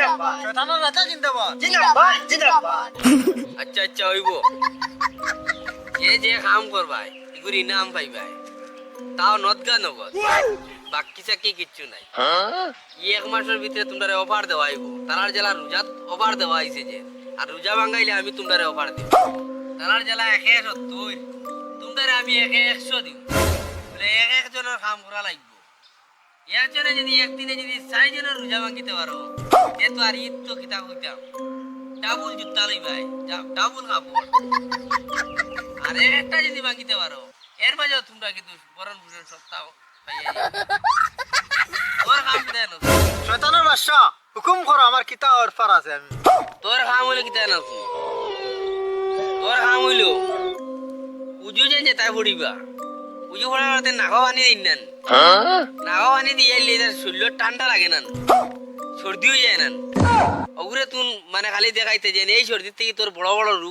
জিন্দাবাদ শয়তানের রাজা জিন্দাবাদ জিন্দাবাদ জিন্দাবাদ আচ্ছা আচ্ছা হইব যে কাম করবাই এগুর ইনাম পাইবাই তাও নদগা নগদ বাকি চাকি কিচ্ছু নাই এক মাসের ভিতরে তোমরা অফার দেওয়া হইব তারার জেলা রোজা অফার দেওয়া হয়েছে যে আর রোজা ভাঙ্গাইলে আমি তোমরা অফার দিব তারার জেলা 170 তোমরা আমি 100 দিব বলে এক একজনের কাম করা লাগবে একজনে যদি একদিনে যদি 4 জনের রোজা ভাঙ্গিতে পারো এ তো আর ঈদ তো কিতা হইতাম ডাবল জুতা লইবাই ডাবল কাপড় আর একটা যদি ভাঙ্গিতে পারো এর মাঝেও তোমরা কিন্তু বরণ ভূষণ সপ্তাহ পাইয়া যাবে। তোর কাম কিতা না শয়তানের বাদশা হুকুম করো আমার কিতা অফার আছে আমি তোর কাম হইলো কিতা না তোর কাম হইলো উজু যে তাই পড়িবা উজু পড়াতে নাগা পানি দিন না নাগা পানি দিয়ে এলে শরীর ঠান্ডা লাগে না সর্দিও যায় না ওগুলো তুই মানে খালি দেখাইতে যে এই সর্দির থেকে তোর বড় বড় রোগ